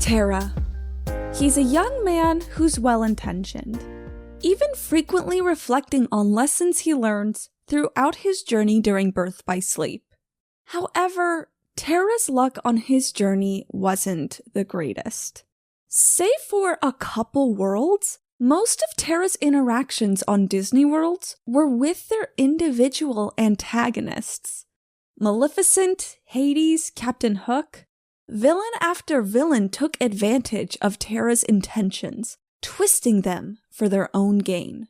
Terra. He's a young man who's well-intentioned, even frequently reflecting on lessons he learns throughout his journey during birth by sleep. However, Terra's luck on his journey wasn't the greatest. Save for a couple worlds, most of Terra's interactions on Disney worlds were with their individual antagonists. Maleficent, Hades, Captain Hook. Villain after villain took advantage of Terra's intentions, twisting them for their own gain.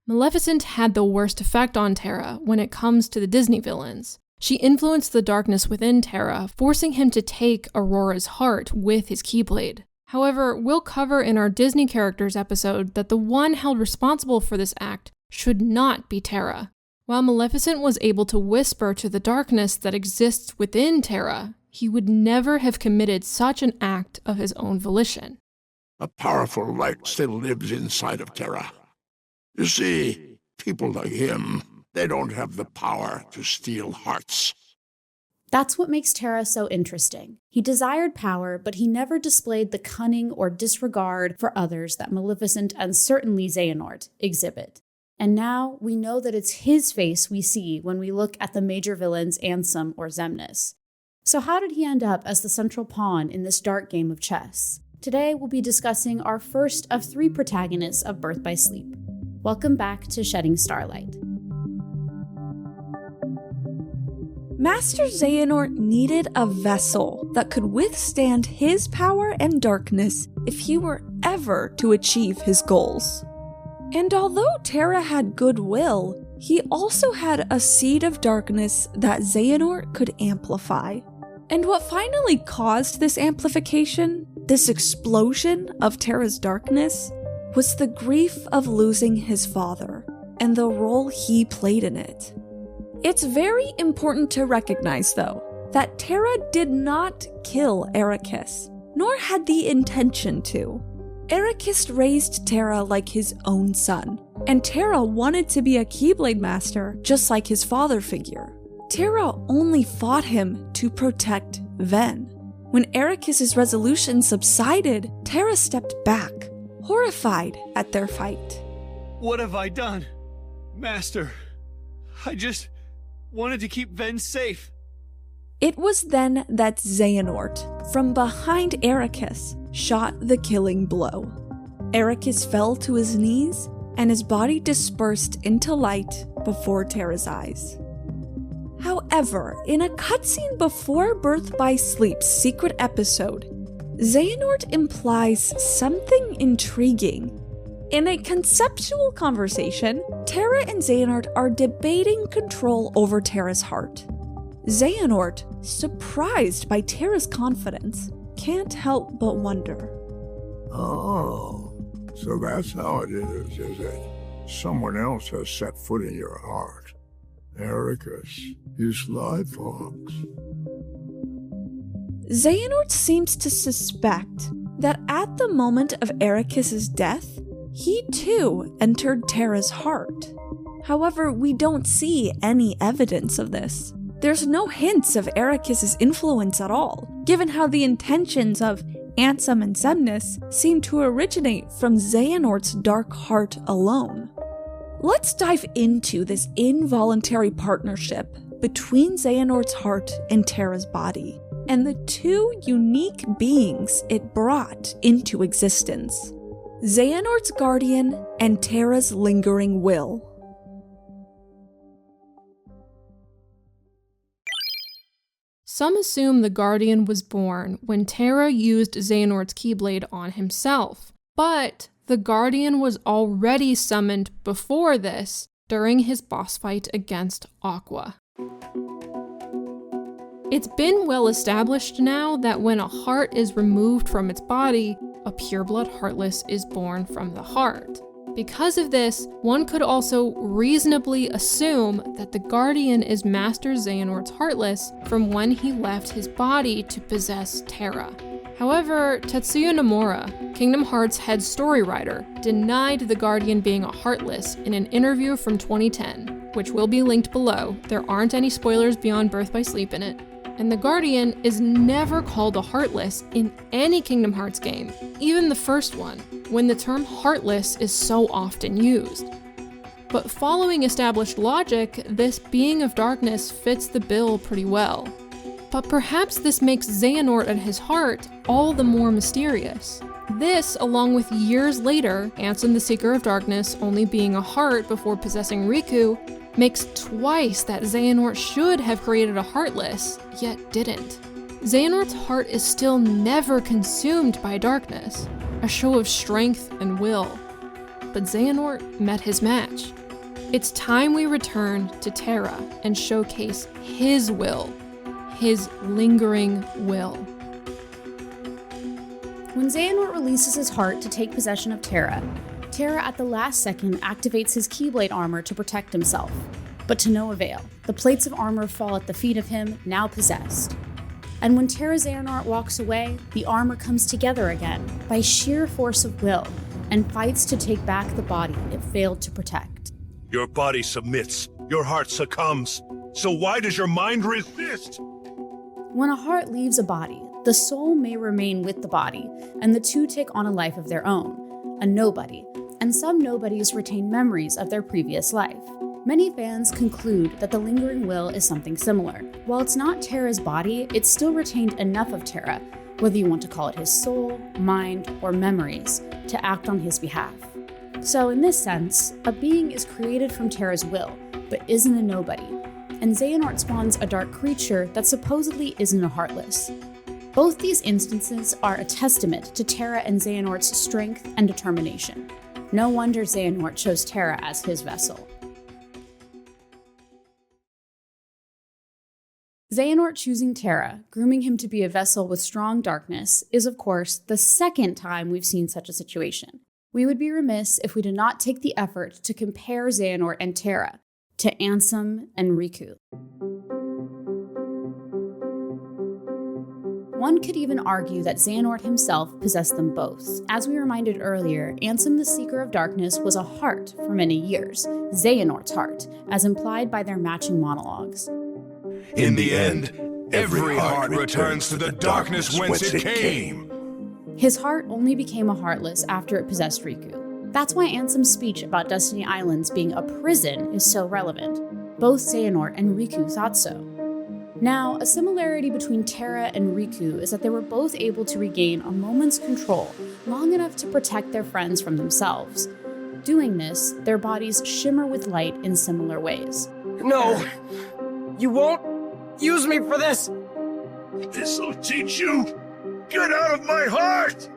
Maleficent had the worst effect on Terra when it comes to the Disney villains. She influenced the darkness within Terra, forcing him to take Aurora's heart with his Keyblade. However, we'll cover in our Disney characters episode that the one held responsible for this act should not be Terra. While Maleficent was able to whisper to the darkness that exists within Terra, he would never have committed such an act of his own volition. A powerful light still lives inside of Terra. You see, people like him, they don't have the power to steal hearts. That's what makes Terra so interesting. He desired power, but he never displayed the cunning or disregard for others that Maleficent and certainly Xehanort exhibit. And now we know that it's his face we see when we look at the major villains Ansem or Xemnas. So how did he end up as the central pawn in this dark game of chess? Today we'll be discussing our first of 3 protagonists of Birth by Sleep. Welcome back to Shedding Starlight. Master Xehanort needed a vessel that could withstand his power and darkness if he were ever to achieve his goals. And although Terra had goodwill, he also had a seed of darkness that Xehanort could amplify. And what finally caused this amplification, this explosion of Terra's darkness, was the grief of losing his father and the role he played in it. It's very important to recognize, though, that Terra did not kill Eraqus, nor had the intention to. Eraqus raised Terra like his own son, and Terra wanted to be a Keyblade master just like his father figure. Terra only fought him to protect Ven. When Eraqus' resolution subsided, Terra stepped back, horrified at their fight. What have I done? Master, I just wanted to keep Ven safe. It was then that Xehanort, from behind Eraqus, shot the killing blow. Eraqus fell to his knees, and his body dispersed into light before Terra's eyes. However, in a cutscene before Birth by Sleep's secret episode, Xehanort implies something intriguing. In a conceptual conversation, Terra and Xehanort are debating control over Terra's heart. Xehanort, surprised by Terra's confidence, can't help but wonder. Oh, so that's how it is it? Someone else has set foot in your heart. Eraqus, you sly fox. Xehanort seems to suspect that at the moment of Eraqus' death, he too entered Terra's heart. However, we don't see any evidence of this. There's no hints of Eraqus' influence at all, given how the intentions of Ansem and Xemnas seem to originate from Xehanort's dark heart alone. Let's dive into this involuntary partnership between Xehanort's heart and Terra's body, and the 2 unique beings it brought into existence. Xehanort's guardian and Terra's lingering will. Some assume the Guardian was born when Terra used Xehanort's Keyblade on himself, but the Guardian was already summoned before this during his boss fight against Aqua. It's been well established now that when a heart is removed from its body, a pureblood Heartless is born from the heart. Because of this, one could also reasonably assume that the Guardian is Master Xehanort's Heartless from when he left his body to possess Terra. However, Tetsuya Nomura, Kingdom Hearts head story writer, denied the Guardian being a Heartless in an interview from 2010, which will be linked below. There aren't any spoilers beyond Birth by Sleep in it. And the Guardian is never called a Heartless in any Kingdom Hearts game, even the first one, when the term Heartless is so often used. But following established logic, this being of darkness fits the bill pretty well. But perhaps this makes Xehanort and his heart all the more mysterious. This, along with years later, Ansem the Seeker of Darkness only being a heart before possessing Riku, makes twice that Xehanort should have created a Heartless, yet didn't. Xehanort's heart is still never consumed by darkness, a show of strength and will. But Xehanort met his match. It's time we return to Terra and showcase his will, his lingering will. When Xehanort releases his heart to take possession of Terra, Terra at the last second activates his Keyblade armor to protect himself. But to no avail. The plates of armor fall at the feet of him, now possessed. And when Terra Xehanort walks away, the armor comes together again by sheer force of will and fights to take back the body it failed to protect. Your body submits, your heart succumbs. So why does your mind resist? When a heart leaves a body, the soul may remain with the body, and the two take on a life of their own, a nobody, and some nobodies retain memories of their previous life. Many fans conclude that the lingering will is something similar. While it's not Terra's body, it still retained enough of Terra, whether you want to call it his soul, mind, or memories, to act on his behalf. So in this sense, a being is created from Terra's will, but isn't a nobody, and Xehanort spawns a dark creature that supposedly isn't a Heartless. Both these instances are a testament to Terra and Xehanort's strength and determination. No wonder Xehanort chose Terra as his vessel. Xehanort choosing Terra, grooming him to be a vessel with strong darkness, is of course the second time we've seen such a situation. We would be remiss if we did not take the effort to compare Xehanort and Terra to Ansem and Riku. One could even argue that Xehanort himself possessed them both. As we reminded earlier, Ansem the Seeker of Darkness was a heart for many years, Xehanort's heart, as implied by their matching monologues. In the end, every heart returns to the darkness whence it came. His heart only became a Heartless after it possessed Riku. That's why Ansem's speech about Destiny Islands being a prison is so relevant. Both Xehanort and Riku thought so. Now, a similarity between Terra and Riku is that they were both able to regain a moment's control long enough to protect their friends from themselves. Doing this, their bodies shimmer with light in similar ways. No! You won't use me for this! This'll teach you! Get out of my heart!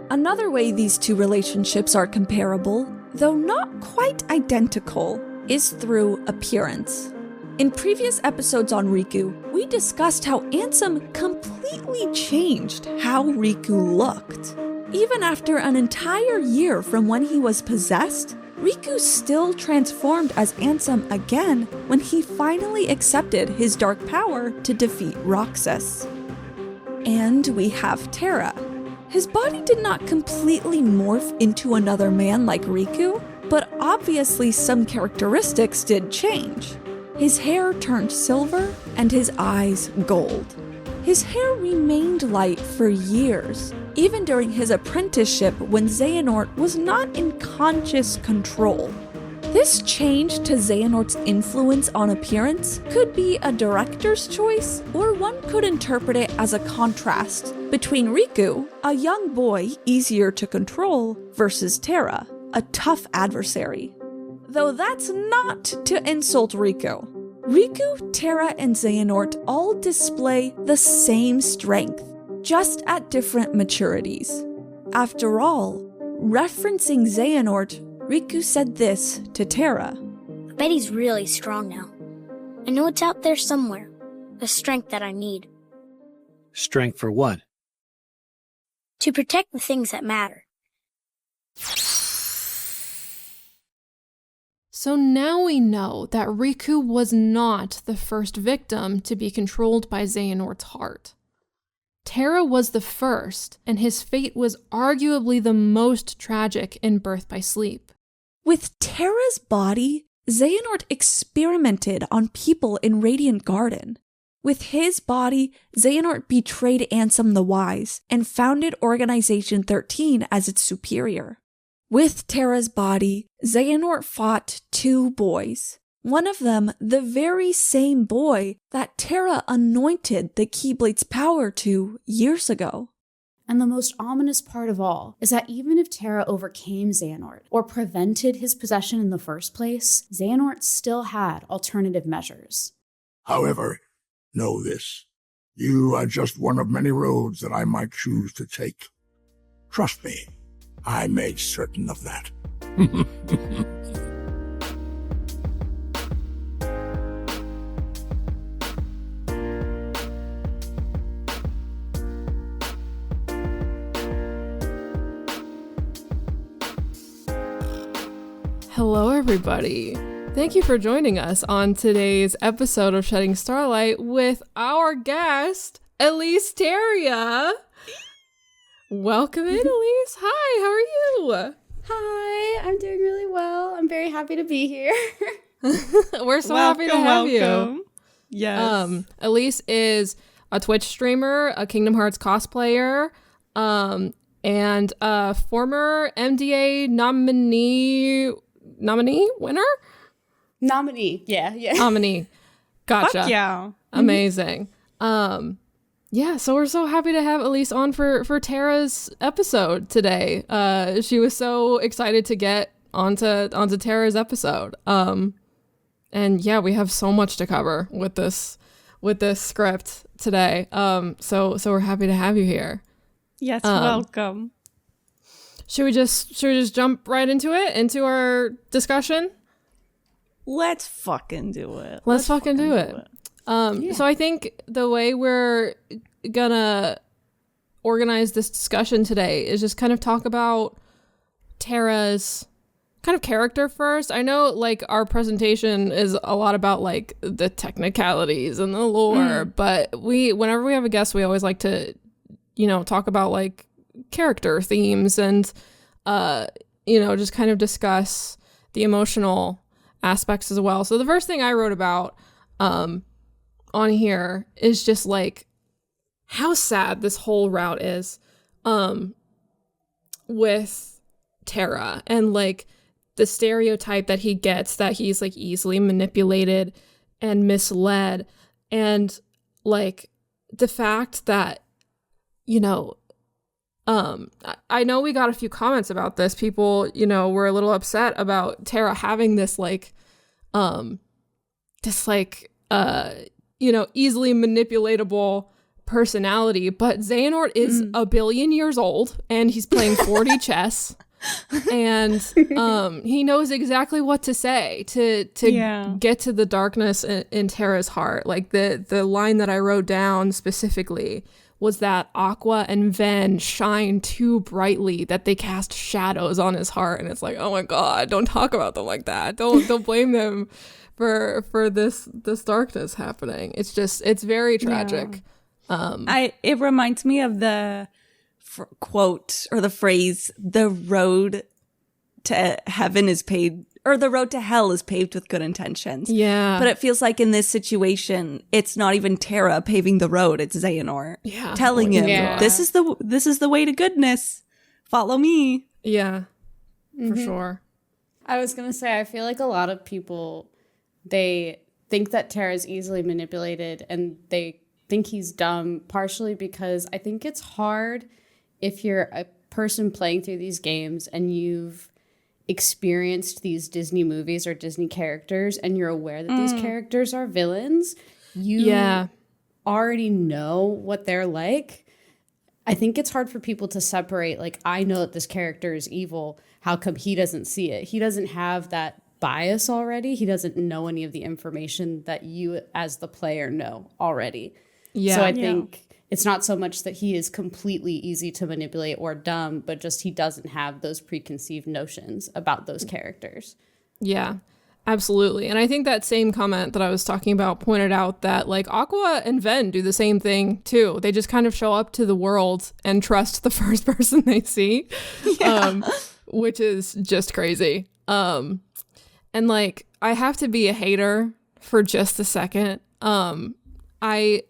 Another way these two relationships are comparable, though not quite identical, is through appearance. In previous episodes on Riku, we discussed how Ansem completely changed how Riku looked. Even after an entire year from when he was possessed, Riku still transformed as Ansem again when he finally accepted his dark power to defeat Roxas. And we have Terra. His body did not completely morph into another man like Riku, but obviously some characteristics did change. His hair turned silver and his eyes gold. His hair remained light for years, even during his apprenticeship when Xehanort was not in conscious control. This change to Xehanort's influence on appearance could be a director's choice, or one could interpret it as a contrast between Riku, a young boy easier to control, versus Terra, a tough adversary. Though that's not to insult Riku. Riku, Terra, and Xehanort all display the same strength, just at different maturities. After all, referencing Xehanort, Riku said this to Terra. I bet he's really strong now. I know it's out there somewhere, the strength that I need. Strength for what? To protect the things that matter. So now we know that Riku was not the first victim to be controlled by Xehanort's heart. Terra was the first, and his fate was arguably the most tragic in Birth by Sleep. With Terra's body, Xehanort experimented on people in Radiant Garden. With his body, Xehanort betrayed Ansem the Wise and founded Organization 13 as its superior. With Terra's body, Xehanort fought 2 boys. One of them, the very same boy that Terra anointed the Keyblade's power to years ago. And the most ominous part of all is that even if Terra overcame Xehanort or prevented his possession in the first place, Xehanort still had alternative measures. However, know this. You are just one of many roads that I might choose to take. Trust me, I made certain of that. Hello, everybody. Thank you for joining us on today's episode of Shedding Starlight with our guest, Eliseteria. Welcome in, Elise. Hi, how are you? Hi, I'm doing really well. I'm very happy to be here. We're so happy to have you. Yes. Elise is a Twitch streamer, a Kingdom Hearts cosplayer, and a former MDA-nominee winner? Nominee, yeah. Nominee. Gotcha. Fuck yeah. Amazing. Yeah, so we're so happy to have Elise on for Terra's episode today. She was so excited to get onto Terra's episode. And yeah, we have so much to cover with this script today. So we're happy to have you here. Yes, welcome. Should we just jump right into it, into our discussion? Let's fucking do it. Let's fucking do it. So I think the way we're gonna organize this discussion today is just kind of talk about Terra's kind of character first. I know like our presentation is a lot about like the technicalities and the lore, but whenever we have a guest, we always like to, talk about like character themes and, just kind of discuss the emotional aspects as well. So the first thing I wrote about on here is just like how sad this whole route is with Terra and like the stereotype that he gets that he's like easily manipulated and misled, and like the fact that I know we got a few comments about this. People, were a little upset about Terra having this easily manipulatable personality, but Xehanort is a billion years old and he's playing 4D chess, and he knows exactly what to say to get to the darkness in Terra's heart. Like the line that I wrote down specifically was that Aqua and Ven shine too brightly that they cast shadows on his heart. And it's like, oh my God, don't talk about them like that. Don't blame them for this darkness happening. It's very tragic. Yeah. It reminds me of the quote or the phrase, the road to heaven is paved, or the road to hell is paved with good intentions. Yeah. But it feels like in this situation, it's not even Terra paving the road. It's Xehanort telling him, this is the way to goodness. Follow me. Yeah, for sure. I was going to say, I feel like a lot of people, they think that Terra is easily manipulated and they think he's dumb, partially because I think it's hard if you're a person playing through these games and you've experienced these Disney movies or Disney characters and you're aware that these characters are villains. You already know what they're like. I think it's hard for people to separate, like, I know that this character is evil. How come he doesn't see it? He doesn't have that bias already. He doesn't know any of the information that you as the player know already. Yeah. So I think it's not so much that he is completely easy to manipulate or dumb, but just he doesn't have those preconceived notions about those characters. Yeah, absolutely. And I think that same comment that I was talking about pointed out that like Aqua and Ven do the same thing too. They just kind of show up to the world and trust the first person they see, which is just crazy. And like, I have to be a hater for just a second. I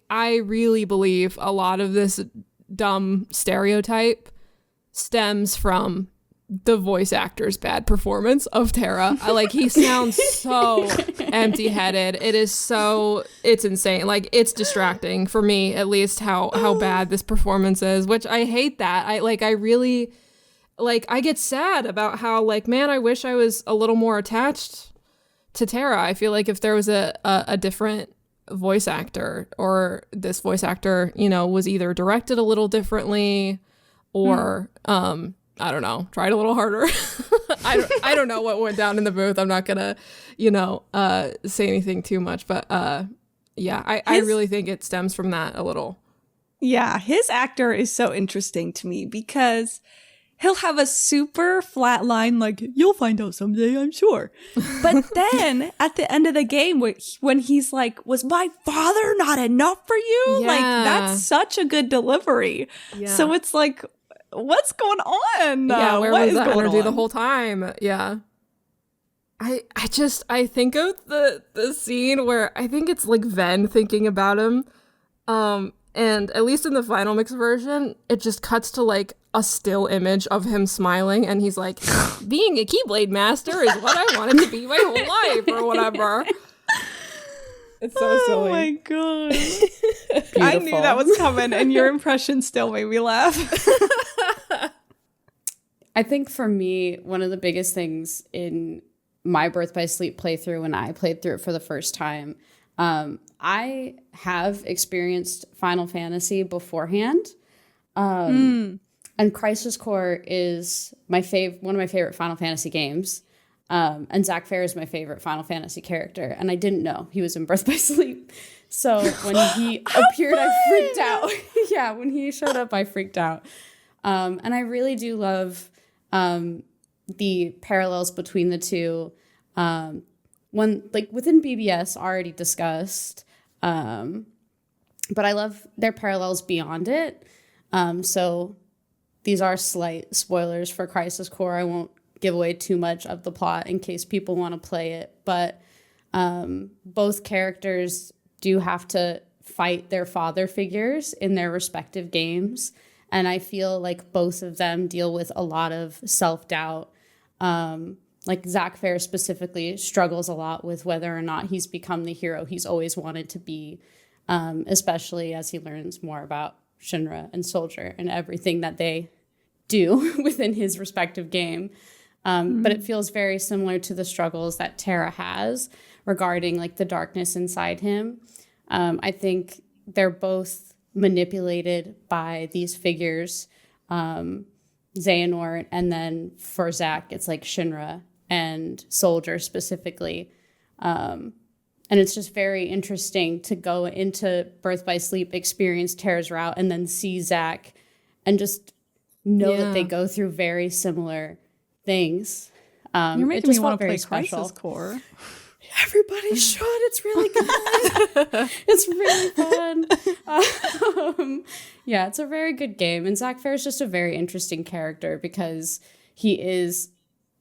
really believe a lot of this dumb stereotype stems from the voice actor's bad performance of Terra. He sounds so empty-headed. It's insane. Like, it's distracting for me, at least, how bad this performance is, which I hate that. I really, I get sad about how, man, I wish I was a little more attached to Terra. I feel like if there was a different voice actor, or this voice actor, was either directed a little differently or, I don't know, tried a little harder. I don't know what went down in the booth. I'm not gonna, say anything too much, but I really think it stems from that a little. Yeah, his actor is so interesting to me because he'll have a super flat line like, you'll find out someday, I'm sure. But then at the end of the game, when he's like, was my father not enough for you? Yeah. Like, that's such a good delivery. Yeah. So it's like, what's going on? Yeah, where was that energy on? The whole time? Yeah. I think of the scene where I think it's like Ven thinking about him. And at least in the final mix version, it just cuts to like a still image of him smiling, and he's like, being a Keyblade master is what I wanted to be my whole life, or whatever. It's so silly. Oh my god. I knew that was coming, and your impression still made me laugh. I think for me, one of the biggest things in my Birth by Sleep playthrough, when I played through it for the first time, I have experienced Final Fantasy beforehand. And Crisis Core is one of my favorite Final Fantasy games. And Zack Fair is my favorite Final Fantasy character. And I didn't know he was in Birth by Sleep. So when he appeared, I freaked out. Yeah, when he showed up, I freaked out. And I really do love the parallels between the two. One, like within BBS, already discussed. But I love their parallels beyond it. So these are slight spoilers for Crisis Core. I won't give away too much of the plot in case people want to play it. But both characters do have to fight their father figures in their respective games. And I feel like both of them deal with a lot of self-doubt. Like Zack Fair specifically struggles a lot with whether or not he's become the hero he's always wanted to be, especially as he learns more about Shinra and Soldier and everything that they do within his respective game. But it feels very similar to the struggles that Terra has regarding like the darkness inside him. I think they're both manipulated by these figures, Xehanort, and then for Zack, it's like Shinra and Soldier specifically. And it's just very interesting to go into Birth by Sleep, experience Terra's route, and then see Zack and just know that they go through very similar things. You're making me want to play Crisis Core. Everybody should. It's really good. It's really fun. Yeah, it's a very good game. And Zack Fair is just a very interesting character because he is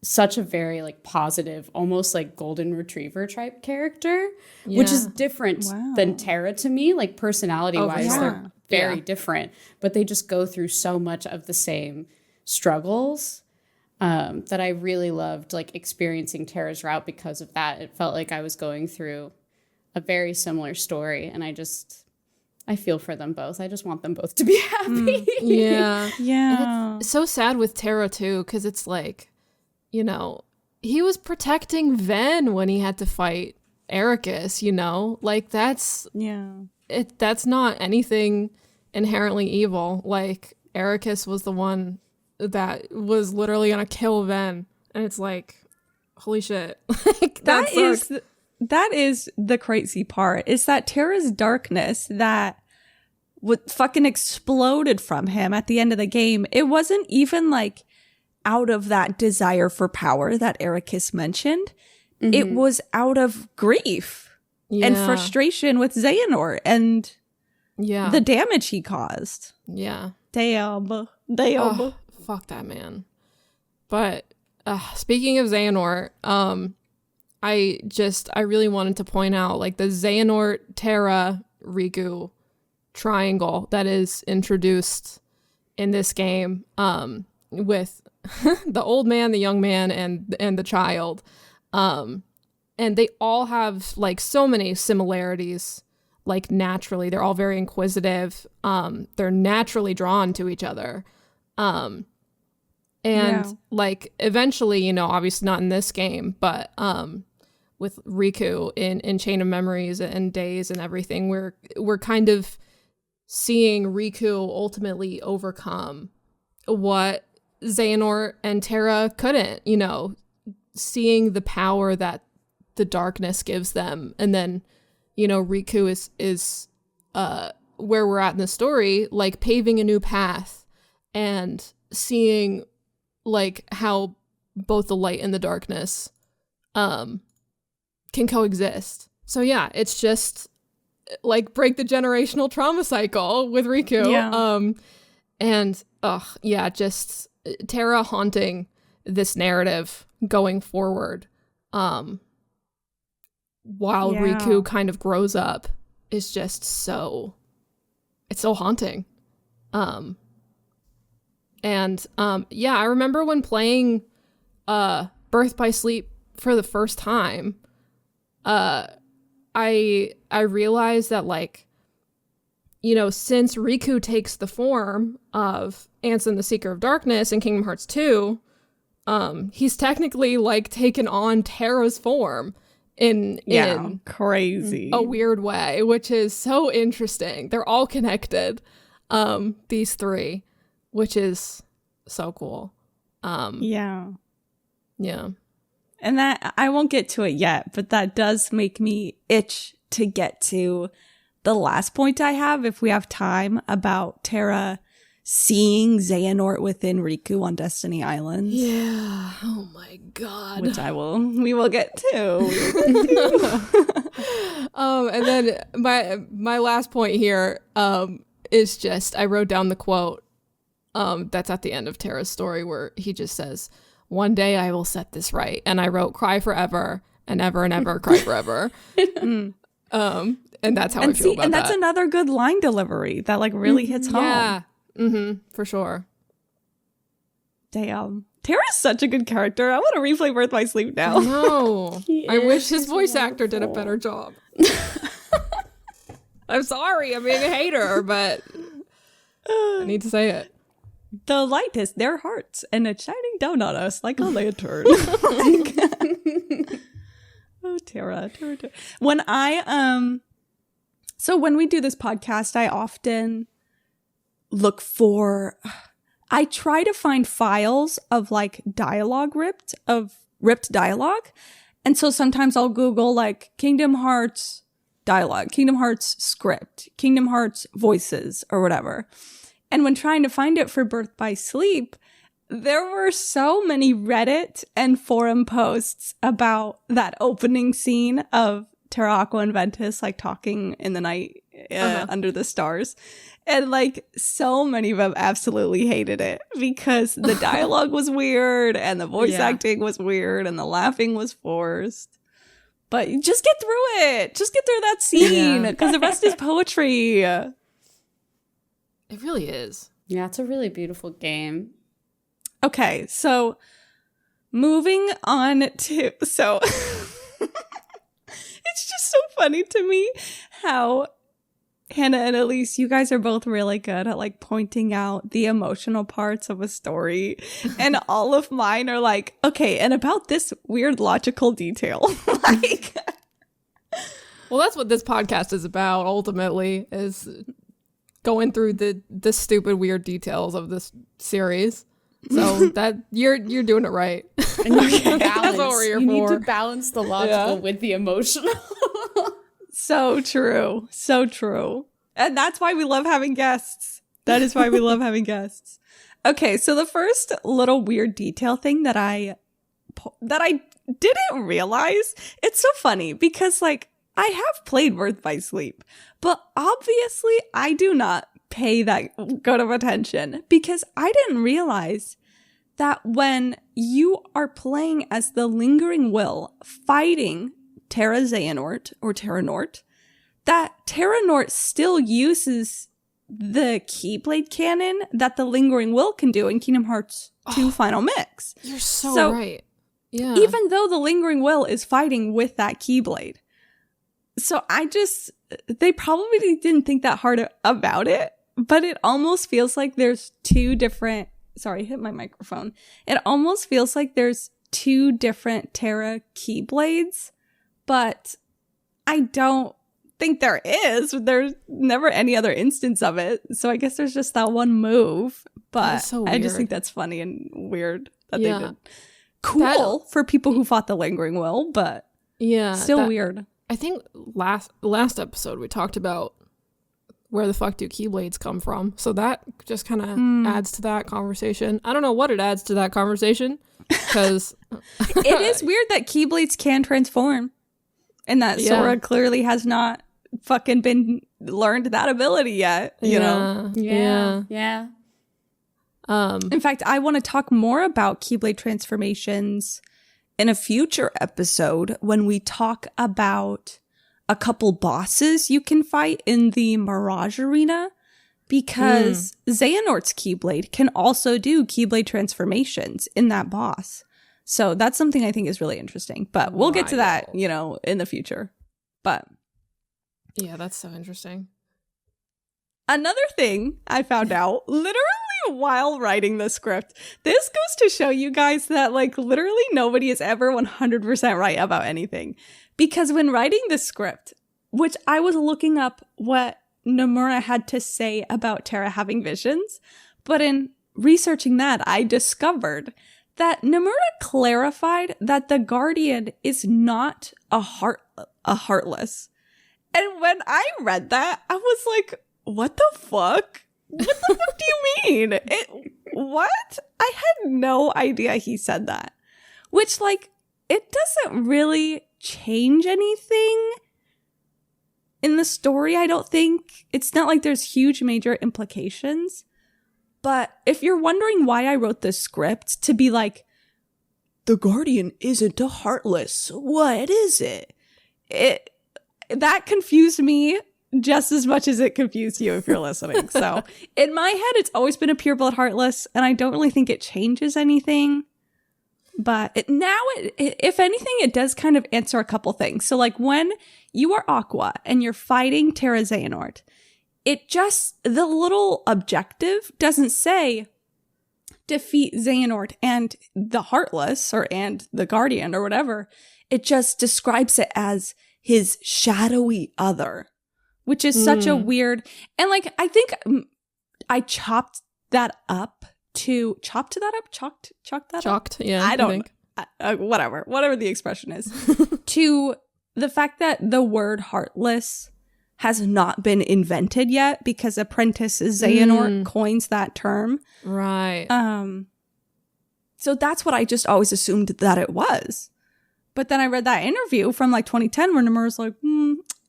such a very like positive, almost like golden retriever type character, which is different than Terra to me. Like personality wise, they're very different, but they just go through so much of the same struggles. That I really loved, like experiencing Terra's route because of that. It felt like I was going through a very similar story, and I feel for them both. I just want them both to be happy. Yeah. Yeah. It's so sad with Terra too, because it's like, you know, he was protecting Ven when he had to fight Ericus, you know? Like that's not anything inherently evil. Like Ericus was the one that was literally gonna kill Ven, and it's like, holy shit. Like, that is the crazy part, is that Terra's darkness that would fucking exploded from him at the end of the game, it wasn't even like out of that desire for power that Ericus mentioned. It was out of grief and frustration with Xehanort and the damage he caused. Damn. Oh, fuck that man. But speaking of Xehanort, I really wanted to point out like the Xehanort Terra Riku triangle that is introduced in this game, with the old man, the young man, and the child. And they all have like so many similarities, like naturally. They're all very inquisitive. They're naturally drawn to each other. Like eventually, you know, obviously not in this game, but with Riku in Chain of Memories and Days and everything, we're kind of seeing Riku ultimately overcome what Xehanort and Terra couldn't, you know, seeing the power that the darkness gives them. And then, you know, Riku is where we're at in the story, like paving a new path and seeing like how both the light and the darkness can coexist. So yeah, it's just like break the generational trauma cycle with Riku. Just Terra haunting this narrative going forward while Riku kind of grows up is just so haunting. I remember when playing Birth by Sleep for the first time, I realized that, like, you know, since Riku takes the form of Ansem the Seeker of Darkness in Kingdom Hearts 2, he's technically like taken on Terra's form in crazy a weird way, which is so interesting. They're all connected, these three, which is so cool. And that, I won't get to it yet, but that does make me itch to get to the last point I have, if we have time, about Terra seeing Xehanort within Riku on Destiny Islands. Yeah. Oh my god. Which we will get to. And then my last point here is just, I wrote down the quote that's at the end of Terra's story where he just says, "One day I will set this right." And I wrote, "Cry forever and ever and ever, cry forever." And that's how I feel about that. And that's another good line delivery that like really hits home. Yeah. For sure. Damn. Terra's such a good character. I want to replay Birth by Sleep now. No. I wish his voice actor did a better job. I'm sorry. I'm being a hater, but I need to say it. The light is their hearts, and it's shining down on us like a lantern. Oh, Terra. When so when we do this podcast, I often I try to find files of like ripped dialogue. And so sometimes I'll Google like Kingdom Hearts dialogue, Kingdom Hearts script, Kingdom Hearts voices, or whatever. And when trying to find it for Birth by Sleep, there were so many Reddit and forum posts about that opening scene of Terra, Aqua, and Ventus like talking in the night under the stars. And like so many of them absolutely hated it because the dialogue was weird and the voice acting was weird and the laughing was forced. But just get through it. Just get through that scene because the rest is poetry. It really is. Yeah, it's a really beautiful game. Okay, so moving on to... So it's just so funny to me how Hannah and Elise, you guys are both really good at like pointing out the emotional parts of a story. And all of mine are like, okay, and about this weird logical detail. Like, well, that's what this podcast is about, ultimately, is going through the stupid weird details of this series. So that you're doing it right. And you need to balance. That's what we're here for. You need to balance the logical with the emotional. So true. So true. And that's why we love having guests. That is why we love having guests. Okay, so the first little weird detail thing that I didn't realize, it's so funny because like I have played Birth by Sleep, but obviously I do not pay that good of attention because I didn't realize that when you are playing as the Lingering Will fighting Terra Xehanort or Terra Nort, that Terra Nort still uses the Keyblade cannon that the Lingering Will can do in Kingdom Hearts 2 Final Mix. You're so right. Yeah. Even though the Lingering Will is fighting with that Keyblade. So they probably didn't think that hard about it, but it almost feels like there's two different, sorry, hit my microphone. It almost feels like there's two different Terra Keyblades, but I don't think there is. There's never any other instance of it. So I guess there's just that one move, but so I just weird. think that's funny and weird that they did. Cool for people who fought the Lingering Will, but still weird. I think last episode we talked about where the fuck do Keyblades come from, so that just kind of adds to that conversation. I don't know what it adds to that conversation, because it is weird that Keyblades can transform, and that Sora clearly has not fucking been learned that ability yet. You know? Yeah. In fact, I want to talk more about Keyblade transformations in a future episode when we talk about a couple bosses you can fight in the Mirage Arena, because Xehanort's Keyblade can also do Keyblade transformations in that boss. So that's something I think is really interesting, but we'll get to that, in the future. But yeah, that's so interesting. Another thing I found out literally while writing the script, this goes to show you guys that literally nobody is ever 100% right about anything. Because when writing the script, which I was looking up what Nomura had to say about Terra having visions, but in researching that, I discovered that Nomura clarified that the Guardian is not a heartless. And when I read that, I was like, what the fuck? What the fuck do you mean? What? I had no idea he said that. Which, it doesn't really change anything in the story, I don't think. It's not like there's huge major implications. But if you're wondering why I wrote this script to be like, the Guardian isn't a heartless, what is it? That confused me just as much as it confused you if you're listening. So in my head, it's always been a pureblood heartless, and I don't really think it changes anything. But if anything, it does kind of answer a couple things. So when you are Aqua and you're fighting Terra Xehanort, the little objective doesn't say defeat Xehanort and the Heartless and the Guardian or whatever. It just describes it as his shadowy other, which is such a weird, and I think I chopped that up to chalked that up. Chalked, yeah. I don't know. Whatever the expression is, to the fact that the word heartless has not been invented yet, because Apprentice Xehanort coins that term. Right. So that's what I just always assumed that it was. But then I read that interview from 2010 where Nomura's like,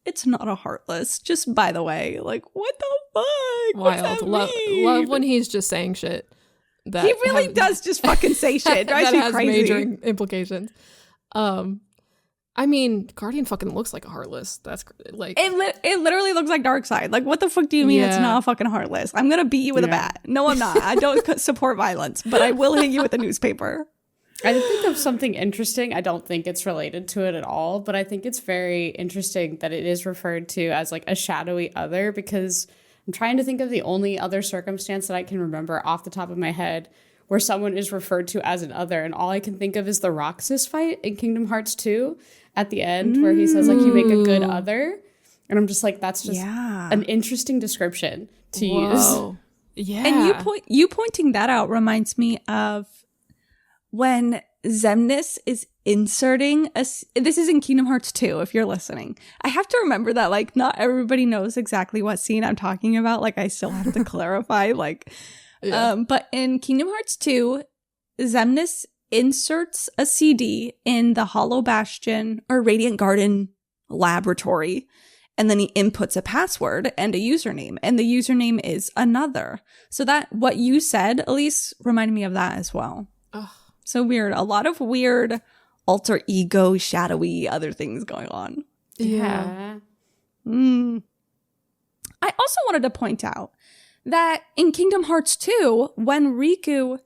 it's not a heartless. Just by the way, what the fuck? Wild. Love when he's just saying shit. That he really does just fucking say shit. Drives that me has crazy. Major implications. I mean, Guardian fucking looks like a heartless. That's it literally looks like Darkseid. What the fuck do you mean it's not a fucking heartless? I'm gonna beat you with a bat. No, I'm not. I don't support violence, but I will hit you with a newspaper. I think of something interesting. I don't think it's related to it at all, but I think it's very interesting that it is referred to as a shadowy other, because I'm trying to think of the only other circumstance that I can remember off the top of my head where someone is referred to as an other, and all I can think of is the Roxas fight in Kingdom Hearts 2 at the end, where he says you make a good other, and I'm just that's just an interesting description to use. Yeah, and you pointing that out reminds me of when Xemnas is inserting this is in Kingdom Hearts 2, if you're listening. I have to remember that not everybody knows exactly what scene I'm talking about. I still have to clarify. But in Kingdom Hearts 2, Xemnas inserts a CD in the Hollow Bastion or Radiant Garden laboratory, and then he inputs a password and a username, and the username is another. So that what you said, Elise, reminded me of that as well. Ugh. So weird. A lot of weird alter ego, shadowy other things going on. Yeah. I also wanted to point out that in Kingdom Hearts 2, when Riku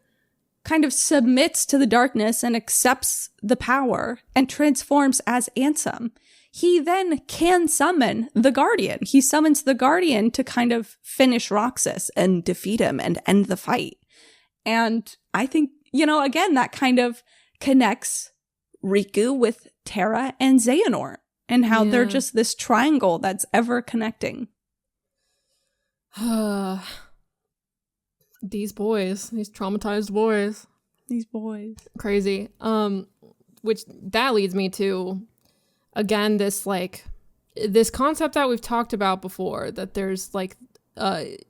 kind of submits to the darkness and accepts the power and transforms as Ansem, he then can summon the Guardian. He summons the Guardian to kind of finish Roxas and defeat him and end the fight. And I think, again, that kind of connects Riku with Terra and Xehanort and how they're just this triangle that's ever connecting. These boys, these traumatized boys. These boys. Crazy. Which that leads me to, again, this concept that we've talked about before, that there's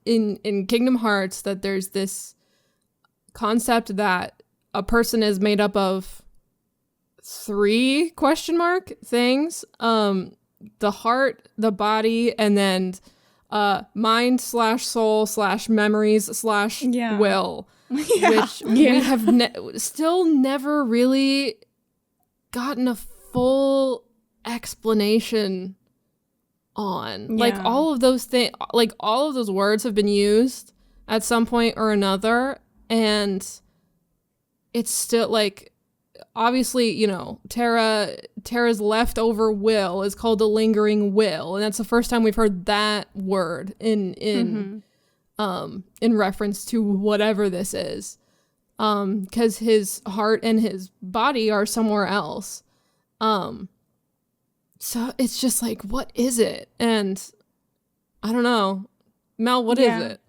in Kingdom Hearts, that there's this concept that a person is made up of 3 things. The heart, the body, and then mind / soul / memories / will, which we have still never really gotten a full explanation on. All of those things, all of those words have been used at some point or another, and it's still obviously, Terra's leftover will is called the lingering will, and that's the first time we've heard that word in reference to whatever this is, because his heart and his body are somewhere else. So it's just what is it? And I don't know, Mel, what is it?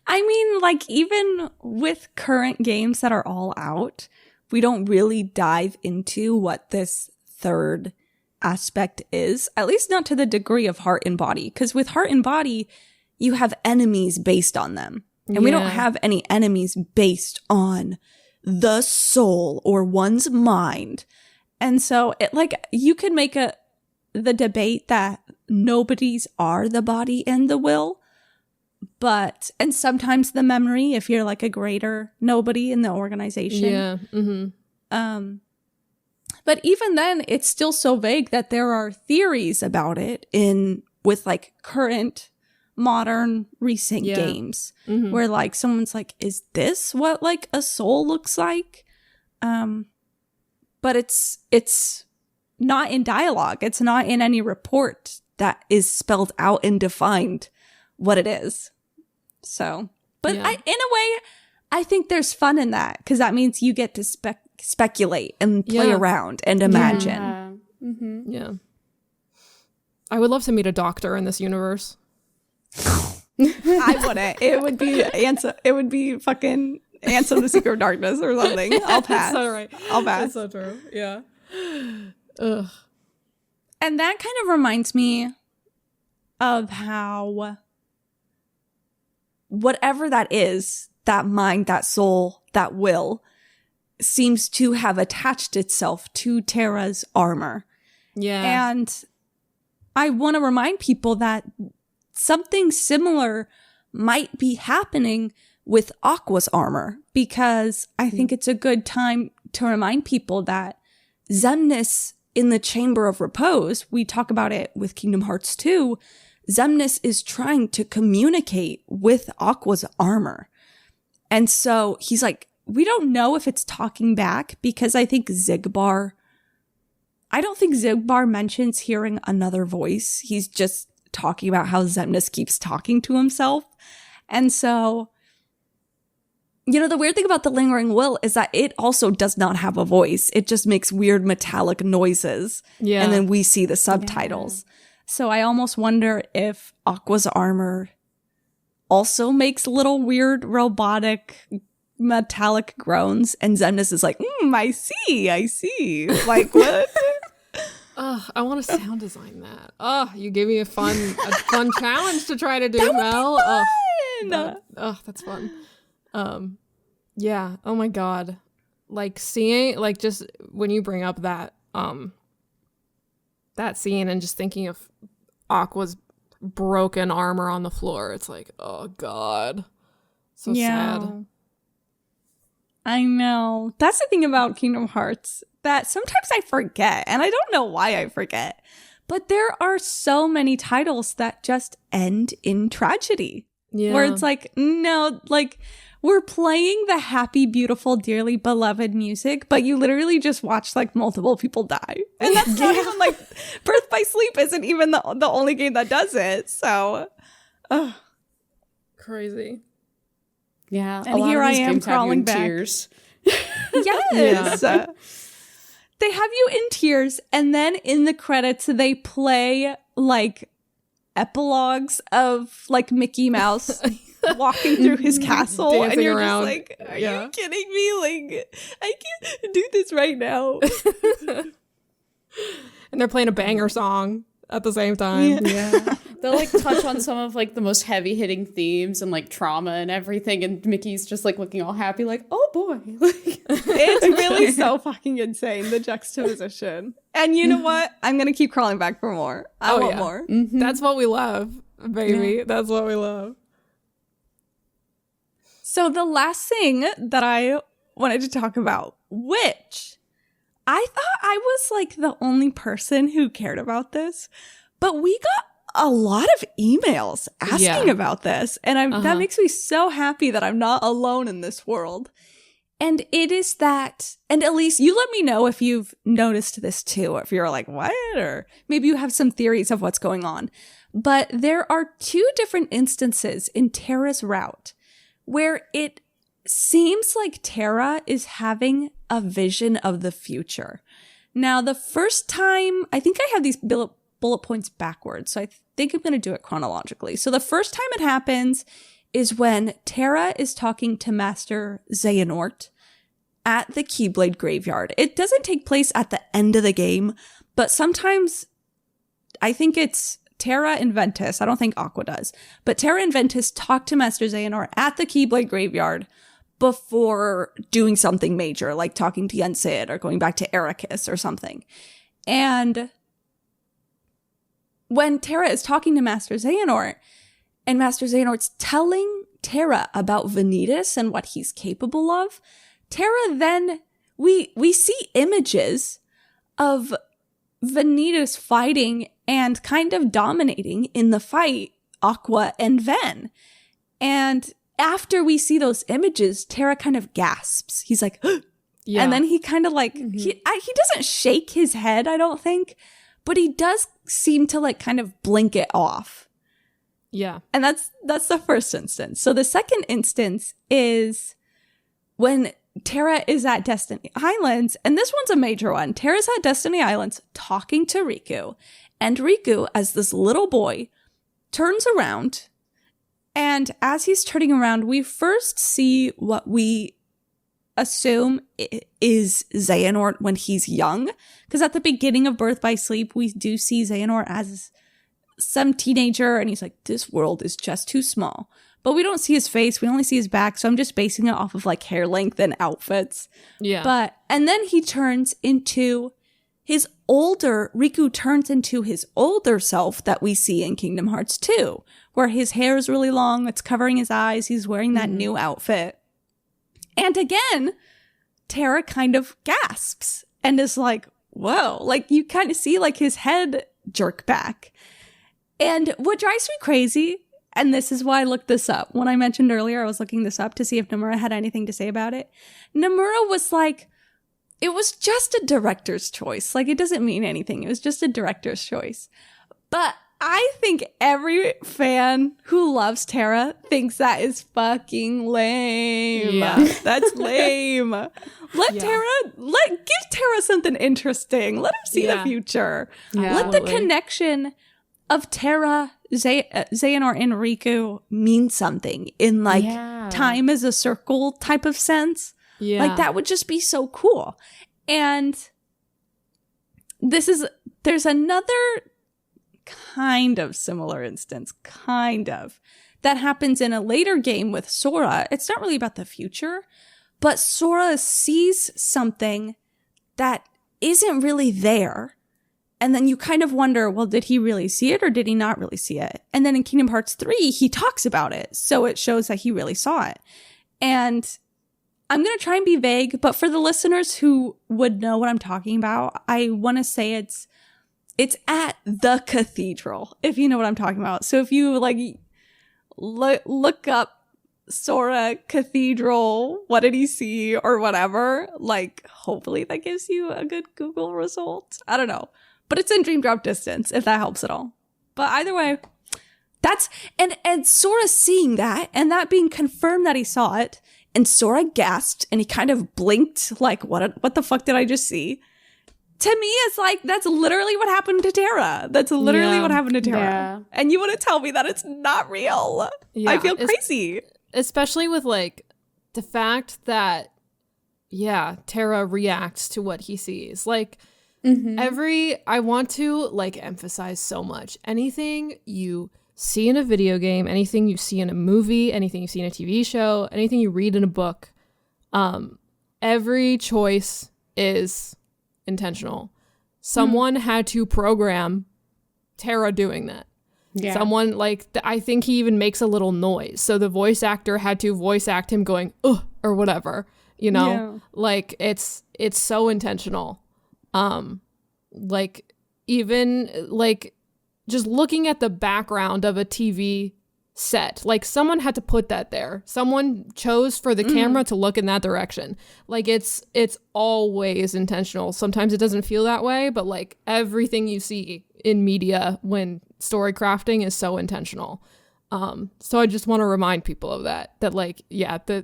I mean, even with current games that are all out, we don't really dive into what this third aspect is, at least not to the degree of heart and body. Because with heart and body, you have enemies based on them. And we don't have any enemies based on the soul or one's mind. And so, you could make the debate that nobody's are the body and the will. And sometimes the memory, if you're a greater nobody in the organization. Yeah. Mm-hmm. But even then, it's still so vague that there are theories about it with current, modern, recent games, where someone's is this what a soul looks like? But it's not in dialogue. It's not in any report that is spelled out and defined what it is. So, but in a way, I think there's fun in that, because that means you get to speculate and play around and imagine. Yeah. I would love to meet a doctor in this universe. I wouldn't. It would be fucking Ansem the Secret of Darkness or something. I'll pass. That's so right. I'll pass. That's so true. Yeah. Ugh. And that kind of reminds me of how whatever that is, that mind, that soul, that will, seems to have attached itself to Terra's armor. Yeah. And I want to remind people that something similar might be happening with Aqua's armor, because I think it's a good time to remind people that Xemnas in the Chamber of Repose, we talk about it with Kingdom Hearts 2, Xemnas is trying to communicate with Aqua's armor. And so he's we don't know if it's talking back, because I don't think Xigbar mentions hearing another voice. He's just talking about how Xemnas keeps talking to himself. And so, the weird thing about the lingering will is that it also does not have a voice. It just makes weird metallic noises. Yeah. And then we see the subtitles. Yeah. So I almost wonder if Aqua's armor also makes little weird robotic metallic groans, and Xemnas is I see. What? I want to sound design that. You gave me a fun challenge to try to do, Mel. That's fun. Yeah. Oh my God. Seeing, just when you bring up that scene and just thinking of Aqua's broken armor on the floor, it's oh God. So sad. I know. That's the thing about Kingdom Hearts that sometimes I forget, and I don't know why I forget. But there are so many titles that just end in tragedy. Yeah. Where it's like, no, like, we're playing the happy, beautiful, dearly beloved music, but you literally just watch like multiple people die. And that's not even like Birth by Sleep isn't even the only game that does it. So, crazy. Yeah. And here I am crawling back. Tears. Yes. Yeah. They have you in tears, and then in the credits, they play like epilogues of like Mickey Mouse walking through his castle, dancing and you're around. Just like, are you kidding me? Like, I can't do this right now. And they're playing a banger song at the same time. Yeah. They'll like touch on some of like the most heavy hitting themes and like trauma and everything, and Mickey's just like looking all happy, like, oh boy. It's really so fucking insane, the juxtaposition. And you know what? I'm gonna keep crawling back for more. I want more. Mm-hmm. That's what we love, baby. Yeah. That's what we love. So the last thing that I wanted to talk about, which I thought I was like the only person who cared about this, but we got a lot of emails asking about this. And that makes me so happy that I'm not alone in this world. And it is that, and Elise, you let me know if you've noticed this too, or if you're like, what? Or maybe you have some theories of what's going on. But there are 2 different instances in Terra's route where it seems like Terra is having a vision of the future. Now, the first time, I think I have these bullet points backwards, so I think I'm going to do it chronologically. So the first time it happens is when Terra is talking to Master Xehanort at the Keyblade Graveyard. It doesn't take place at the end of the game, but sometimes I think it's Terra and Ventus. I don't think Aqua does. But Terra and Ventus talk to Master Xehanort at the Keyblade Graveyard before doing something major, like talking to Yensid or going back to Ericus or something. And when Terra is talking to Master Xehanort, and Master Xehanort's telling Terra about Vanitas and what he's capable of, Terra then, we see images of Vanitas fighting and kind of dominating in the fight Aqua and Ven. And after we see those images, Terra kind of gasps. He's like, yeah. And then he kind of like, he doesn't shake his head, I don't think, but he does seem to like kind of blink it off. Yeah. And that's the first instance. So the second instance is when Terra is at Destiny Islands, and this one's a major one. Terra's at Destiny Islands talking to Riku, and Riku, as this little boy, turns around, and as he's turning around, we first see what we assume is Xehanort when he's young, because at the beginning of Birth by Sleep, we do see Xehanort as some teenager, and he's like, this world is just too small. But we don't see his face, we only see his back, so I'm just basing it off of like hair length and outfits. Yeah. And then he turns into Riku turns into his older self that we see in Kingdom Hearts 2, where his hair is really long, it's covering his eyes, he's wearing that new outfit. And again, Terra kind of gasps and is like, whoa, like you kind of see like his head jerk back. And what drives me crazy, and this is why I looked this up. When I mentioned earlier, I was looking this up to see if Nomura had anything to say about it. Nomura was like, it was just a director's choice. Like, it doesn't mean anything. It was just a director's choice. But I think every fan who loves Terra thinks that is fucking lame. Yeah. That's lame. Give Terra something interesting. Let her see the future. Yeah, let the connection of Terra, Xehanort, and Riku mean something in like time as a circle type of sense. Yeah. Like that would just be so cool. And there's another kind of similar instance, that happens in a later game with Sora. It's not really about the future, but Sora sees something that isn't really there. And then you kind of wonder, well, did he really see it or did he not really see it? And then in Kingdom Hearts 3, he talks about it. So it shows that he really saw it. And I'm going to try and be vague, but for the listeners who would know what I'm talking about, I want to say It's at the cathedral, if you know what I'm talking about. So if you like look up Sora Cathedral, what did he see or whatever, like hopefully that gives you a good Google result. I don't know. But it's in dream drop distance, if that helps at all. But either way, that's and Sora seeing that and that being confirmed that he saw it, and Sora gasped and he kind of blinked like what the fuck did I just see? To me, it's like, that's literally what happened to Terra. That's literally what happened to Terra. Yeah. And you want to tell me that it's not real. Yeah, I feel crazy. Especially with, like, the fact that, Terra reacts to what he sees. Like, I want to, like, emphasize so much. Anything you see in a video game, anything you see in a movie, anything you see in a TV show, anything you read in a book, every choice is intentional. Someone had to program Terra doing that. Yeah. Someone, like, I think he even makes a little noise. So the voice actor had to voice act him going, ugh, or whatever, you know? Yeah. Like, it's so intentional. Like, even, like, just looking at the background of a TV set, like, someone had to put that there. Someone chose for the camera to look in that direction. Like, it's always intentional. Sometimes it doesn't feel that way, but, like, everything you see in media when story crafting is so intentional. So I just want to remind people of that, like, the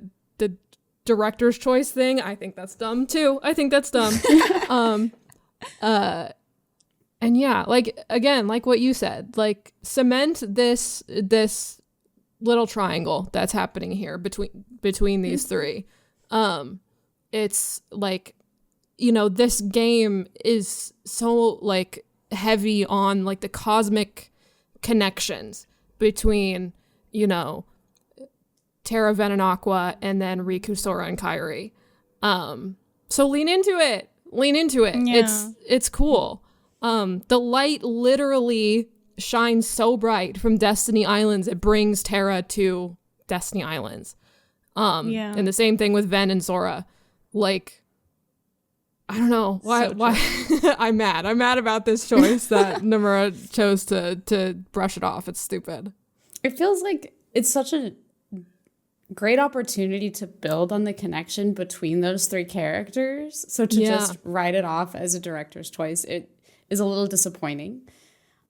director's choice thing, I think that's dumb too. I think that's dumb. And yeah, like, again, like what you said, like, cement this little triangle that's happening here between these three. It's like, you know, this game is so, like, heavy on, like, the cosmic connections between, you know, Terra, Ven and Aqua, and then Riku, Sora, and Kairi. So lean into it. Yeah. It's cool. The light literally shines so bright from Destiny Islands, it brings Terra to Destiny Islands. And the same thing with Ven and Sora. Like, I don't know why I'm mad about this choice that Nomura chose to brush it off. It's stupid. It feels like it's such a great opportunity to build on the connection between those three characters. So to just write it off as a director's choice, it is a little disappointing.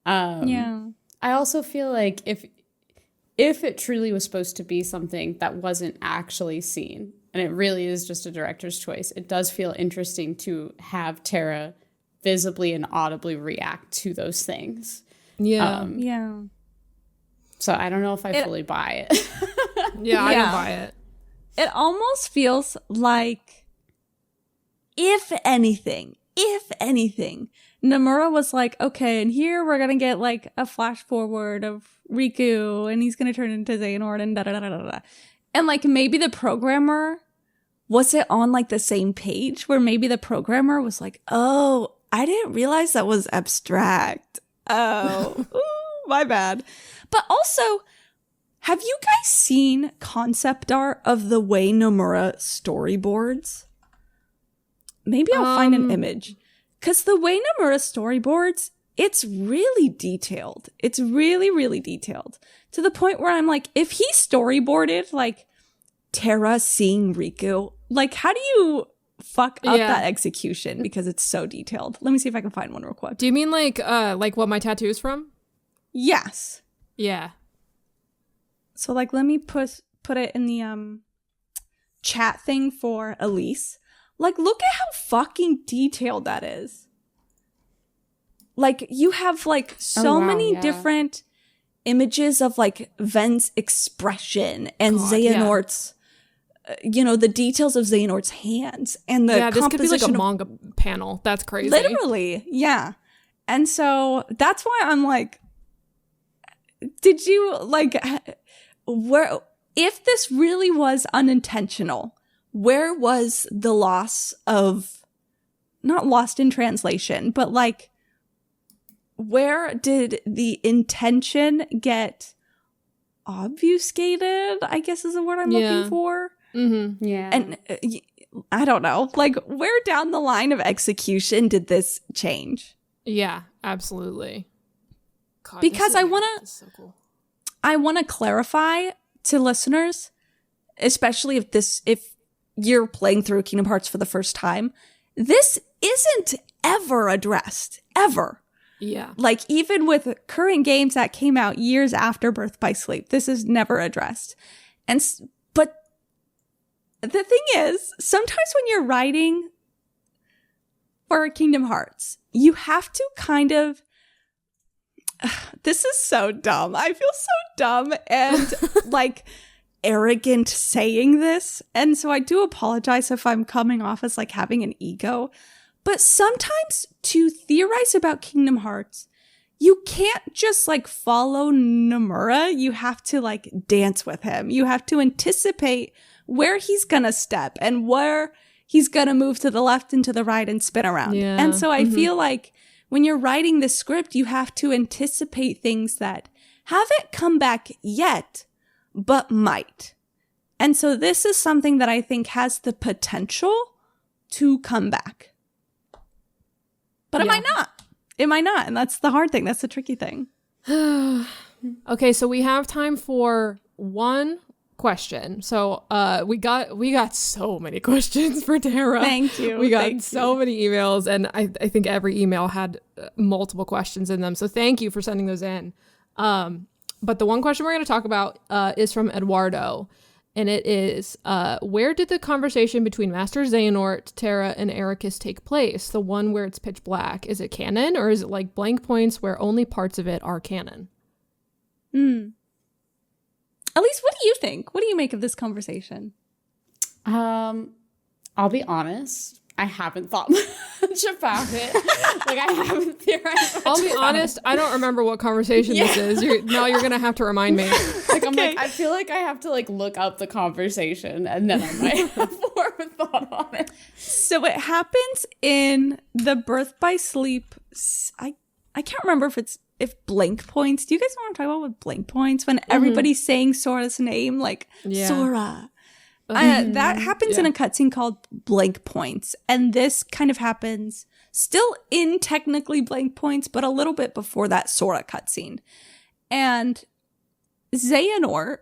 I also feel like if it truly was supposed to be something that wasn't actually seen, and it really is just a director's choice, it does feel interesting to have Terra visibly and audibly react to those things. So I don't know if I fully buy it. I don't buy it. It almost feels like, if anything, Nomura was like, okay, and here we're gonna get like a flash forward of Riku, and he's gonna turn into Xehanort, and da-da-da-da-da. And like, maybe the programmer, was it on like the same page where maybe the programmer was like, oh, I didn't realize that was abstract. Oh, ooh, my bad. But also, have you guys seen concept art of the way Nomura storyboards? Maybe I'll find an image. Because the way Nomura storyboards, it's really detailed. It's really, really detailed. To the point where I'm like, if he storyboarded, like, Terra seeing Riku, like, how do you fuck up that execution? Because it's so detailed. Let me see if I can find one real quick. Do you mean like what my tattoo is from? Yes. Yeah. So, like, let me put it in the chat thing for Elise. Like, look at how fucking detailed that is. Like, you have, like, so many different images of, like, Ven's expression and Xehanort's, you know, the details of Xehanort's hands and the composition. This could be like a manga panel. That's crazy. Literally, yeah. And so that's why I'm like, did you, like, where, if this really was unintentional, where was the loss of, not lost in translation, but like, where did the intention get obfuscated, I guess is the word I'm looking for. Mm-hmm. Yeah. And I don't know, like, where down the line of execution did this change? Yeah, absolutely. God, because I want this is so cool. I want to clarify to listeners, especially if you're playing through Kingdom Hearts for the first time, this isn't ever addressed, ever. Yeah. Like, even with current games that came out years after Birth by Sleep, this is never addressed. But the thing is, sometimes when you're writing for Kingdom Hearts, you have to kind of, this is so dumb. I feel so dumb and like arrogant saying this. And so I do apologize if I'm coming off as like having an ego. But sometimes to theorize about Kingdom Hearts, you can't just like follow Nomura. You have to like dance with him. You have to anticipate where he's gonna step and where he's gonna move to the left and to the right and spin around. Yeah. And so I feel like when you're writing the script, you have to anticipate things that haven't come back yet, but might. And so this is something that I think has the potential to come back. But it might not. It might not. And that's the hard thing. That's the tricky thing. Okay, so we have time for one question. So we got so many questions for Terra. Thank you. We got so many emails, and I think every email had multiple questions in them. So thank you for sending those in. But the one question we're going to talk about is from Eduardo. And it is, where did the conversation between Master Xehanort, Terra, and Ericus take place? The one where it's pitch black. Is it canon, or is it like blank points where only parts of it are canon? Elise, what do you think? What do you make of this conversation? I'll be honest. I haven't thought much about it. Like, I haven't theorized much. I'll be honest, I don't remember what conversation this is. Now you're going to have to remind me. Like, I'm like, I feel like I have to like look up the conversation and then I might have more of a thought on it. So it happens in the Birth by Sleep. I can't remember if blank points. Do you guys know what I'm talking about with blank points? When everybody's saying Sora's name, like Sora. That happens in a cutscene called Blank Points. And this kind of happens still in technically Blank Points, but a little bit before that Sora cutscene. And Xehanort,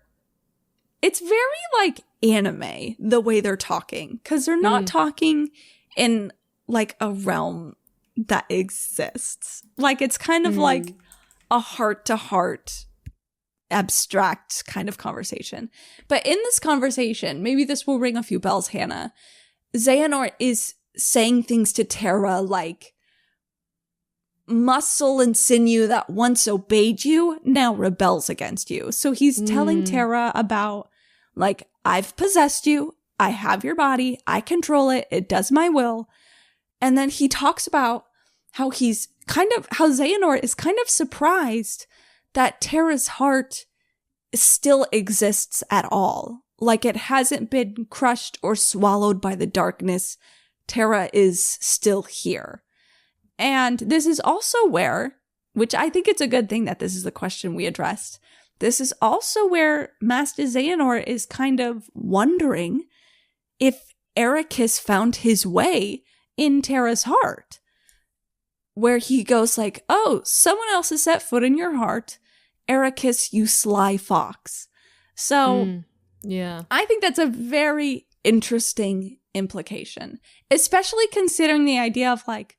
it's very like anime, the way they're talking. Because they're not talking in like a realm that exists. Like, it's kind of like a heart-to-heart abstract kind of conversation. But in this conversation, maybe this will ring a few bells, Hannah, Xehanort is saying things to Terra like, muscle and sinew that once obeyed you now rebels against you. So he's telling Terra about, like, I've possessed you, I have your body, I control it, it does my will. And then he talks about how Xehanort is kind of surprised that Terra's heart still exists at all. Like, it hasn't been crushed or swallowed by the darkness. Terra is still here. And this is also where, which I think it's a good thing that this is the question we addressed, this is also where Master Xehanort is kind of wondering if Ericus found his way in Terra's heart. Where he goes like, oh, someone else has set foot in your heart. Ericus, you sly fox. So I think that's a very interesting implication, especially considering the idea of like,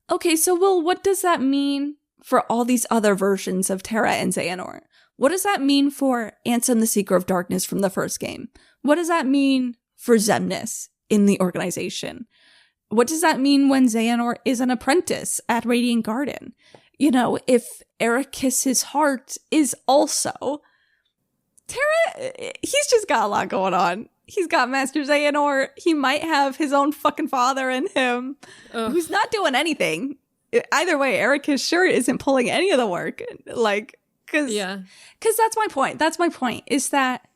okay, so well, what does that mean for all these other versions of Terra and Xehanort? What does that mean for Ansem the Seeker of Darkness from the first game? What does that mean for Xemnas in the organization? What does that mean when Xehanort is an apprentice at Radiant Garden? You know, if Ericus's heart is also Terra, he's just got a lot going on. He's got Master Xehanort. He might have his own fucking father in him, who's not doing anything. Either way, Ericus sure isn't pulling any of the work. Like, because that's my point. That's my point, is that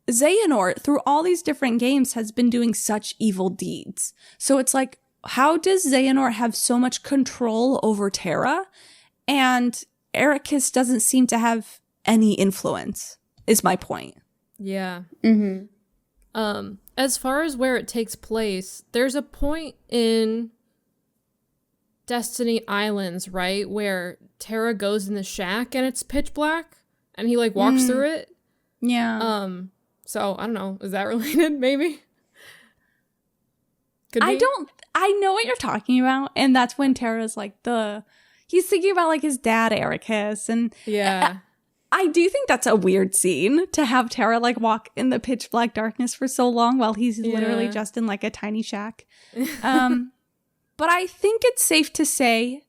Xehanort, through all these different games, has been doing such evil deeds. So it's like, how does Xehanort have so much control over Terra? And Ericus doesn't seem to have any influence, is my point. Yeah. As far as where it takes place, there's a point in Destiny Islands, right? Where Terra goes in the shack and it's pitch black and he like walks through it. Yeah. So I don't know. Is that related? Maybe. Could be. I know what you're talking about, and that's when Terra's like he's thinking about like his dad Ericus, and yeah. I do think that's a weird scene to have Terra like walk in the pitch black darkness for so long while he's literally just in like a tiny shack. But I think it's safe to say,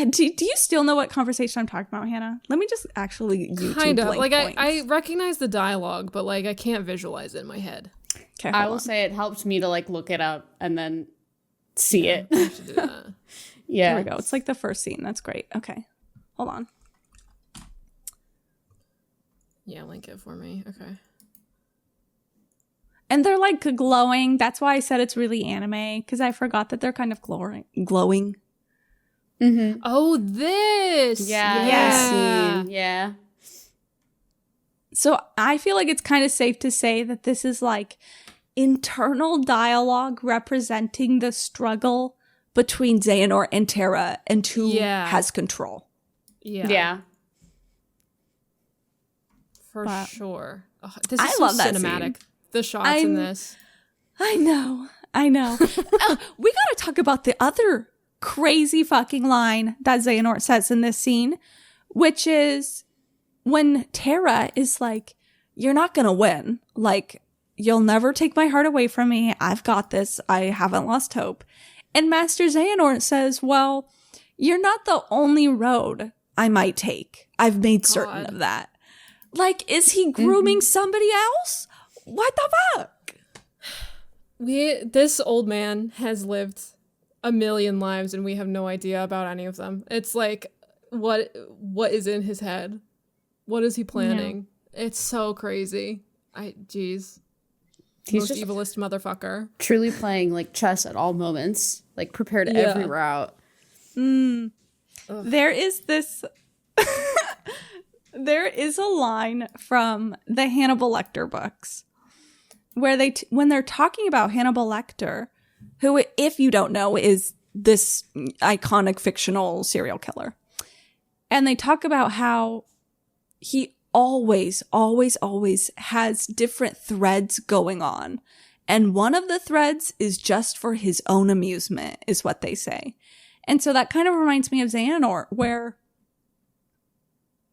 do you still know what conversation I'm talking about, Hannah? Let me just actually YouTube kind of like points. I recognize the dialogue, but like I can't visualize it in my head. Okay, I will say it helped me to like look it up and then see it. I should do that. Yeah. There we go. It's like the first scene. That's great. Okay. Hold on. Yeah, link it for me. Okay. And they're like glowing. That's why I said it's really anime, because I forgot that they're kind of glowing. Mm-hmm. Oh, this. Yeah. Yeah. So I feel like it's kind of safe to say that this is like internal dialogue representing the struggle between Xehanort and Terra and who has control. Yeah. For sure. Oh, this is love so that cinematic. scene. The shots in this. I know. We gotta talk about the other crazy fucking line that Xehanort says in this scene, which is when Terra is like, you're not gonna win. Like, you'll never take my heart away from me. I've got this. I haven't lost hope. And Master Xehanort says, well, you're not the only road I might take. I've made certain of that. Like, is he grooming somebody else? What the fuck? This old man has lived a million lives and we have no idea about any of them. It's like, what is in his head? What is he planning? Yeah. It's so crazy. He's most just evilest motherfucker. Truly playing like chess at all moments, like prepared every route. There is this... There is a line from the Hannibal Lecter books where when they're talking about Hannibal Lecter, who, if you don't know, is this iconic fictional serial killer. And they talk about how he always has different threads going on. And one of the threads is just for his own amusement, is what they say. And so that kind of reminds me of Xehanort, where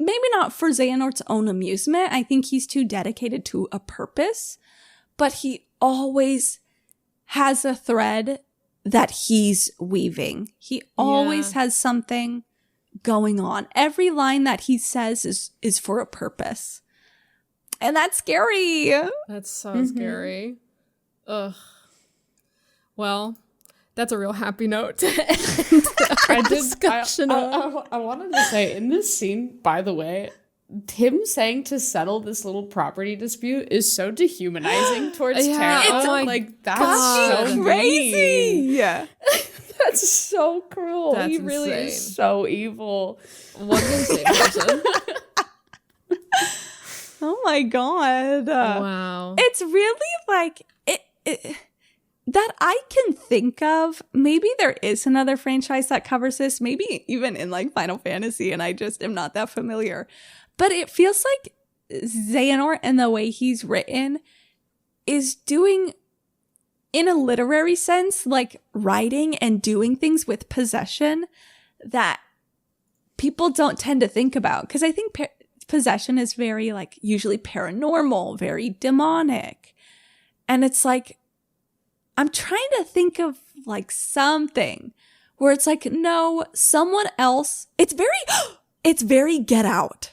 maybe not for Xehanort's own amusement. I think he's too dedicated to a purpose, but he always has a thread that he's weaving. He always has something going on. Every line that he says is for a purpose. And that's scary. That's so scary. Ugh. Well, that's a real happy note to end our discussion on. I wanted to say, in this scene, by the way, him saying to settle this little property dispute is so dehumanizing towards Terra. Oh my like, that's God. so crazy. Yeah. That's so cruel. That's he really insane. is so evil. What an insane person. Oh my God. Wow. It's really like it that I can think of. Maybe there is another franchise that covers this, maybe even in like Final Fantasy, and I just am not that familiar. But it feels like Xehanort and the way he's written is doing, in a literary sense, like writing and doing things with possession that people don't tend to think about. Because I think possession is very like usually paranormal, very demonic. And it's like, I'm trying to think of like something where it's like, no, someone else. It's very Get Out.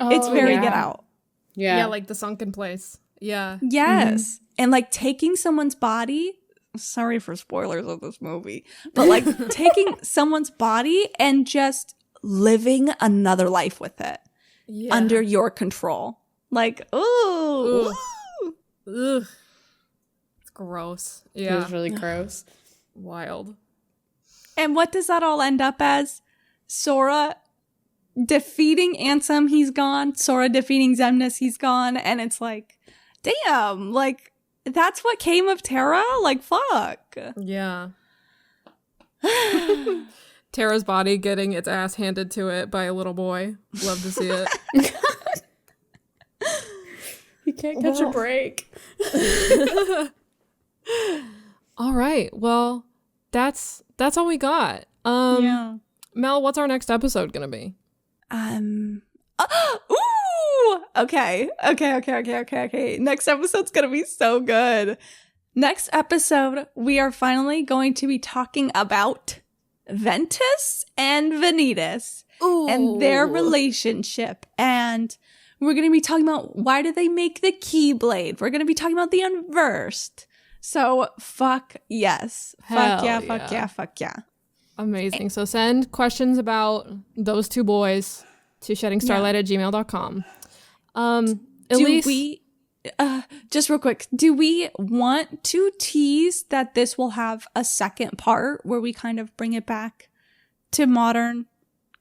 It's very Get Out. Yeah, like the sunken place. Yeah. Yes. And like taking someone's body. Sorry for spoilers of this movie, but like taking someone's body and just living another life with it under your control. Like, ooh. Ugh. Gross. Yeah. It was really gross. Wild. And what does that all end up as? Sora defeating Ansem, he's gone. Sora defeating Xemnas, he's gone. And it's like, damn, like, that's what came of Terra? Like, fuck. Yeah. Terra's body getting its ass handed to it by a little boy. Love to see it. You can't catch a break. All right. Well, that's all we got. Yeah. Mel, what's our next episode gonna be? Ooh! Okay. Next episode's gonna be so good. Next episode, we are finally going to be talking about Ventus and Vanitas and their relationship. And we're going to be talking about why did they make the Keyblade. We're going to be talking about the Unversed. So fuck yes. Fuck yeah. Amazing. So send questions about those two boys to sheddingstarlight@gmail.com. Elise, just real quick, do we want to tease that this will have a second part where we kind of bring it back to modern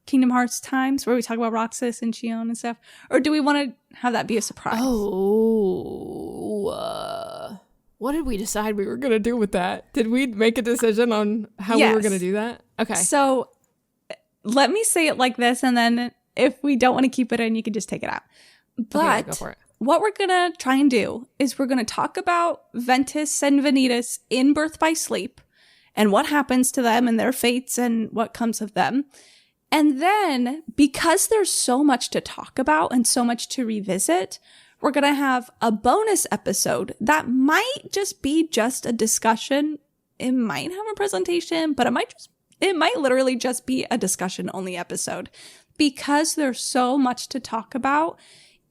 Kingdom Hearts times where we talk about Roxas and Xion and stuff? Or do we want to have that be a surprise? What did we decide we were going to do with that? Did we make a decision on how we were going to do that? Okay. So let me say it like this, and then if we don't want to keep it in, you can just take it out. But go for it. What we're going to try and do is we're going to talk about Ventus and Vanitas in Birth by Sleep and what happens to them and their fates and what comes of them. And then, because there's so much to talk about and so much to revisit, we're going to have a bonus episode that might just be just a discussion. It might have a presentation, but it might literally just be a discussion only episode because there's so much to talk about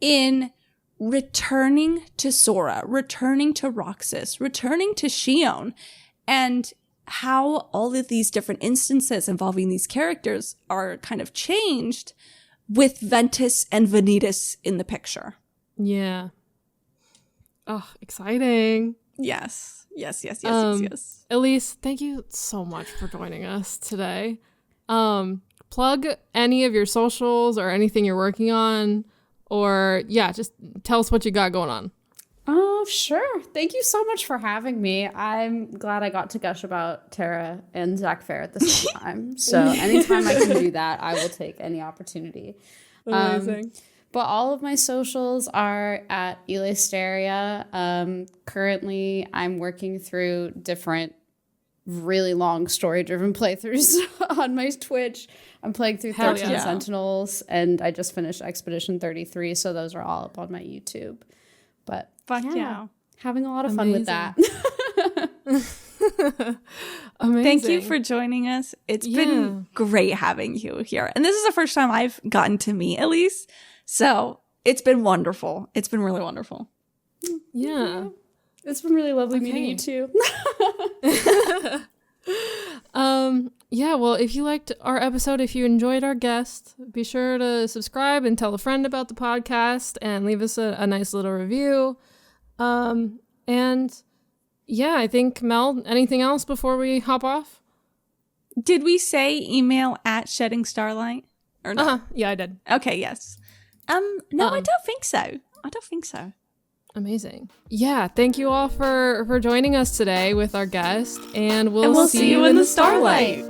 in returning to Sora, returning to Roxas, returning to Xion, and how all of these different instances involving these characters are kind of changed with Ventus and Vanitas in the picture. Yeah. Oh, exciting. Yes. Elise, thank you so much for joining us today. Plug any of your socials or anything you're working on. Or, just tell us what you got going on. Oh, sure. Thank you so much for having me. I'm glad I got to gush about Terra and Zach Fair at the same time. So anytime I can do that, I will take any opportunity. Amazing. But all of my socials are at Eliseteria. Currently, I'm working through different really long story-driven playthroughs on my Twitch. I'm playing through 13 Sentinels, and I just finished Expedition 33, so those are all up on my YouTube. But having a lot of fun with that. Amazing. Thank you for joining us. It's been great having you here. And this is the first time I've gotten to meet Elise, so it's been wonderful. It's been really wonderful. Yeah. It's been really lovely meeting you too. Well, if you liked our episode, if you enjoyed our guest, be sure to subscribe and tell a friend about the podcast and leave us a nice little review. I think, Mel, anything else before we hop off? Did we say email at sheddingstarlight? Or no? Yeah, I did. Okay, yes. No, I don't think so. Amazing. Yeah, thank you all for joining us today with our guest, and we'll see you in the Starlight.